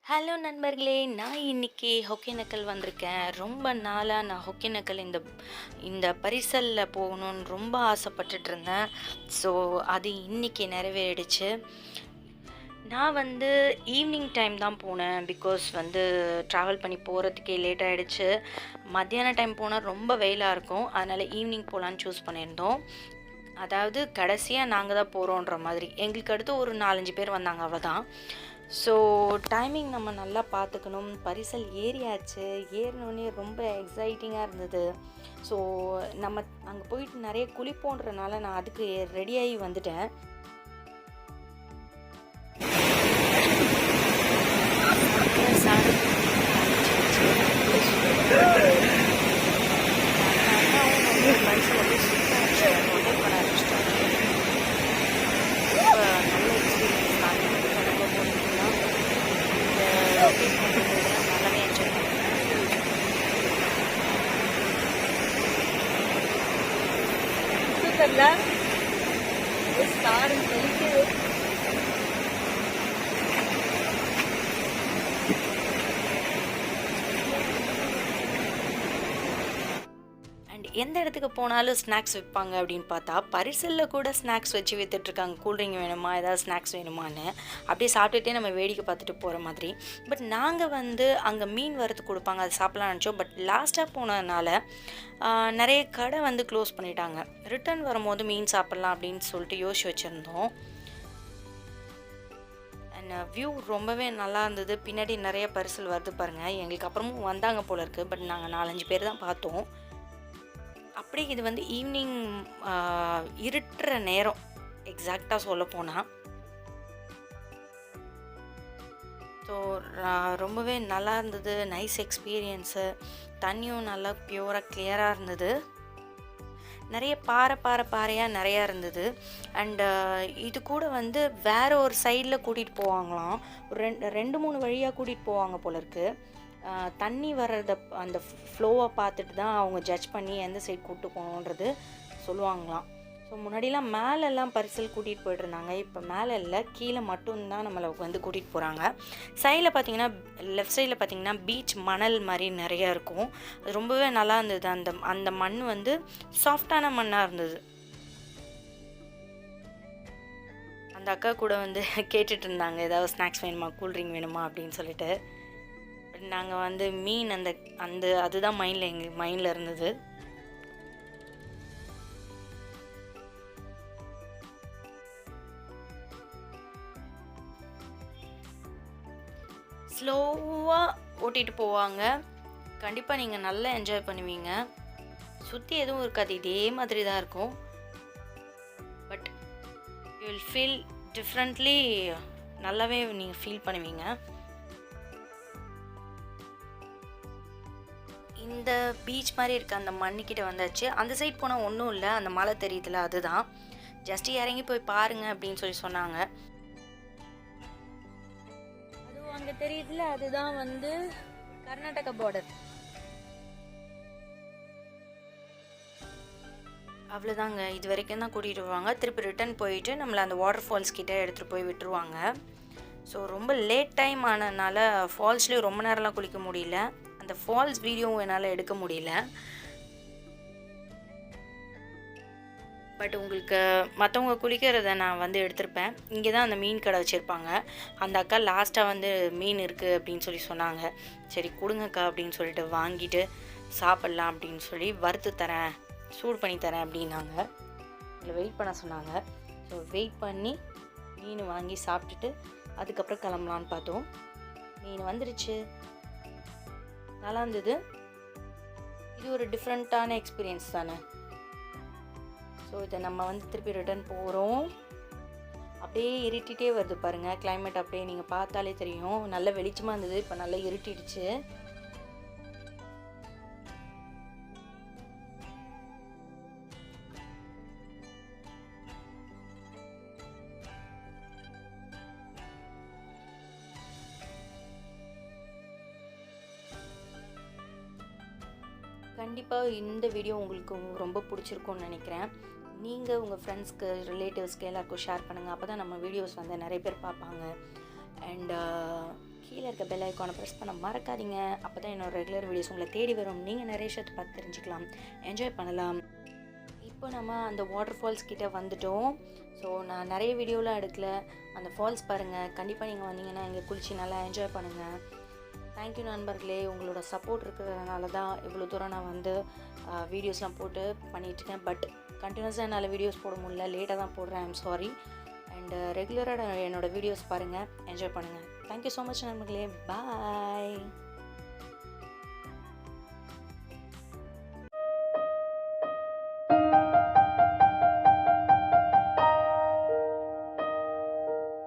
Hello நண்பர்களே! நான் இன்னைக்கு ஒகேனக்கல் வந்திருக்கேன். ரொம்ப நாளா நான் ஒகேனக்கல் இந்த இந்த பரிசல்ல போகணும்னு ரொம்ப ஆசைப்பட்டுட்டு இருந்தேன். ஸோ, அது இன்னைக்கு நிறைவேறிடுச்சு. நான் வந்து ஈவினிங் டைம் தான் போனேன். பிகாஸ் ட்ராவல் பண்ணி போகிறதுக்கே லேட் ஆயிடுச்சு. மத்தியான டைம் போனா ரொம்ப வெயிலா இருக்கும். அதனால ஈவினிங் போலான்னு சூஸ் பண்ணியிருந்தோம். அதாவது கடைசியா நாங்க தான் போறோன்ற மாதிரி. எங்களுக்கு அடுத்து ஒரு 4, 5 பேர் வந்தாங்க அவ்வளோதான். ஸோ டைமிங் நம்ம நல்லா பார்த்துக்கணும். பரிசல் ஏறியாச்சு. ஏறினோடனே ரொம்ப எக்ஸைட்டிங்காக இருந்தது. ஸோ நம்ம அங்கே போயிட்டு நிறைய குளிப்போன்றனால நான் அதுக்கு ரெடியாகி வந்துட்டேன். சூப்பர்ல ஸ்டார் தெரிக்குது. அண்ட் எந்த இடத்துக்கு போனாலும் ஸ்நாக்ஸ் விற்பாங்க அப்படின்னு பார்த்தா பரிசலில் கூட ஸ்நாக்ஸ் வச்சு விற்றுட்ருக்காங்க. கூல்ட்ரிங்க் வேணுமா, ஏதாவது ஸ்நாக்ஸ் வேணுமான்னு அப்படியே சாப்பிட்டுட்டே நம்ம வேடிக்கை பார்த்துட்டு போகிற மாதிரி. பட் நாங்கள் அங்கே மீன் வறுத்து கொடுப்பாங்க, அது சாப்பிட்லாம் நினச்சோம். பட் லாஸ்ட்டாக போனதுனால நிறைய கடை க்ளோஸ் பண்ணிட்டாங்க. ரிட்டர்ன் வரும்போது மீன் சாப்பிட்லாம் அப்படின்னு சொல்லிட்டு யோசிச்சு வச்சுருந்தோம். அண்ட் வியூ ரொம்பவே நல்லா இருந்தது. பின்னாடி நிறைய பரிசல் வருது பாருங்கள். எங்களுக்கு அப்புறமும் வந்தாங்க போல இருக்குது. பட் நாங்கள் 4, 5 பேர் தான் பார்த்தோம். அப்படியே இது ஈவினிங் இருட்டுற நேரம் எக்ஸாக்டாக சொல்ல போனால். ஸோ ரொம்பவே நல்லா இருந்தது. Nice experience. தண்ணியும் நல்லா பியூராக கிளியராக இருந்தது. நிறைய பாறையாக நிறையா இருந்தது. அண்டு இது கூட வேறு ஒரு சைடில் கூட்டிகிட்டு போவாங்களாம். ஒரு 2-3 வழியாக கூட்டிகிட்டு போவாங்க போல இருக்குது. தண்ணி வர்றத அந்த ஃப்ளோவை பார்த்துட்டு தான் அவங்க ஜட்ஜ் பண்ணி எந்த சைடு கூப்பிட்டு போகணுன்றது சொல்லுவாங்களாம். ஸோ முன்னாடிலாம் மேலெல்லாம் பரிசல் கூட்டிகிட்டு போய்ட்டுருந்தாங்க. இப்போ மேலே இல்லை, கீழே மட்டும்தான் நம்மளை கூட்டிகிட்டு போகிறாங்க. சைடில் பார்த்தீங்கன்னா, லெஃப்ட் சைடில் பார்த்தீங்கன்னா பீச் மணல் மாதிரி நிறையா இருக்கும். அது ரொம்பவே நல்லா இருந்தது. அந்த மண் சாஃப்டான மண்ணாக இருந்தது. அந்த அக்கா கூட கேட்டுட்டு இருந்தாங்க, ஏதாவது ஸ்நாக்ஸ் வேணுமா, கூல்ட்ரிங்க் வேணுமா அப்படின்னு சொல்லிட்டு. நாங்கள் மீன் அதுதான் எங்கள் மைண்டில் இருந்தது. ஸ்லோவாக ஓட்டிகிட்டு போவாங்க. கண்டிப்பாக நீங்கள் நல்லா என்ஜாய் பண்ணுவீங்க. சுற்றி எதுவும் இருக்காது, இதே மாதிரி தான் இருக்கும். But you will feel differently. நல்லாவே நீங்கள் ஃபீல் பண்ணுவீங்க. இந்த பீச் மாதிரி இருக்க அந்த மண்ணுக்கிட்ட வந்தாச்சு. அந்த சைட் போனால் ஒன்றும் இல்லை, அந்த மலை தெரியுதுல, அதுதான். ஜஸ்ட் இறங்கி போய் பாருங்க அப்படின்னு சொல்லி சொன்னாங்க. அதுவும் அங்கே தெரியுதுல, அதுதான் கர்நாடகா பார்டர். அவ்வளோதாங்க. இது வரைக்கும் தான் கூட்டிகிட்டு வருவாங்க. திருப்பி ரிட்டர்ன் போயிட்டு நம்மளை அந்த வாட்டர் ஃபால்ஸ் கிட்டே எடுத்துகிட்டு போய் விட்டுருவாங்க. ஸோ ரொம்ப லேட் டைம் ஆனதுனால ஃபால்ஸ்லேயும் ரொம்ப நேரம்லாம் குளிக்க முடியல. அந்த ஃபால்ஸ் வீடியோவும் என்னால் எடுக்க முடியல. பட் உங்களுக்கு மற்றவங்க குளிக்கிறத நான் எடுத்திருப்பேன். இங்கே தான் அந்த மீன் கடை வச்சுருப்பாங்க. அந்த அக்கா லாஸ்ட்டாக மீன் இருக்குது அப்படின்னு சொல்லி சொன்னாங்க. சரி கொடுங்கக்கா அப்படின்னு சொல்லிட்டு வாங்கிட்டு சாப்பிட்லாம் அப்படின்னு சொல்லி வறுத்து தரேன், சூடு பண்ணி தரேன் அப்படின்னாங்க. இதில் வெயிட் பண்ண சொன்னாங்க. ஸோ வெயிட் பண்ணி மீன் வாங்கி சாப்பிட்டுட்டு அதுக்கப்புறம் கிளம்பலான்னு பார்த்தோம். மீன் வந்துடுச்சு, நல்லா இருந்தது. இது ஒரு டிஃப்ரெண்ட்டான எக்ஸ்பீரியன்ஸ் தானே. ஸோ இதை நம்ம திருப்பி ரிட்டர்ன் போகிறோம். அப்படியே இருட்டிகிட்டே வருது பாருங்கள். கிளைமேட் அப்படியே நீங்கள் பார்த்தாலே தெரியும். நல்ல வெளிச்சமாக இருந்தது, இப்போ நல்லா இருட்டிடுச்சு. கண்டிப்பாக இந்த வீடியோ உங்களுக்கு ரொம்ப பிடிச்சிருக்கும்னு நினைக்கிறேன். நீங்கள் உங்கள் ஃப்ரெண்ட்ஸ்க்கு, ரிலேட்டிவ்ஸ்க்கு எல்லாருக்கும் ஷேர் பண்ணுங்கள். அப்போ தான் நம்ம வீடியோஸ் நிறைய பேர் பார்ப்பாங்க. அண்ட் கீழே இருக்க பெல் ஐக்கானை ப்ரெஸ் பண்ண மறக்காதீங்க. அப்போ தான் என்னோட ரெகுலர் வீடியோஸ் உங்களை தேடி வரும். நீங்கள் நிறைய விஷயத்தை பார்த்து தெரிஞ்சுக்கலாம், என்ஜாய் பண்ணலாம். இப்போ நம்ம அந்த வாட்டர் ஃபால்ஸ் கிட்டே வந்துட்டோம். ஸோ நான் நிறைய வீடியோலாம் எடுக்கல. அந்த ஃபால்ஸ் பாருங்கள், கண்டிப்பாக நீங்கள் வந்தீங்கன்னா இங்கே குளிச்சு நல்லா என்ஜாய் பண்ணுங்கள். தேங்க்யூ நண்பர்களே, உங்களோட சப்போர்ட் இருக்கிறதுனால தான் இவ்வளோ தூரம் நான் வந்து வீடியோஸ்லாம் போட்டு பண்ணிகிட்ருக்கேன். பட் கண்டினியூஸாக என்னால் வீடியோஸ் போட முடியல, லேட்டாக தான் போடுறேன். I'm sorry. அண்ட் ரெகுலராக என்னோடய வீடியோஸ் பாருங்கள், என்ஜாய் பண்ணுங்கள். தேங்க்யூ ஸோ மச் நண்பர்களே. பாய்.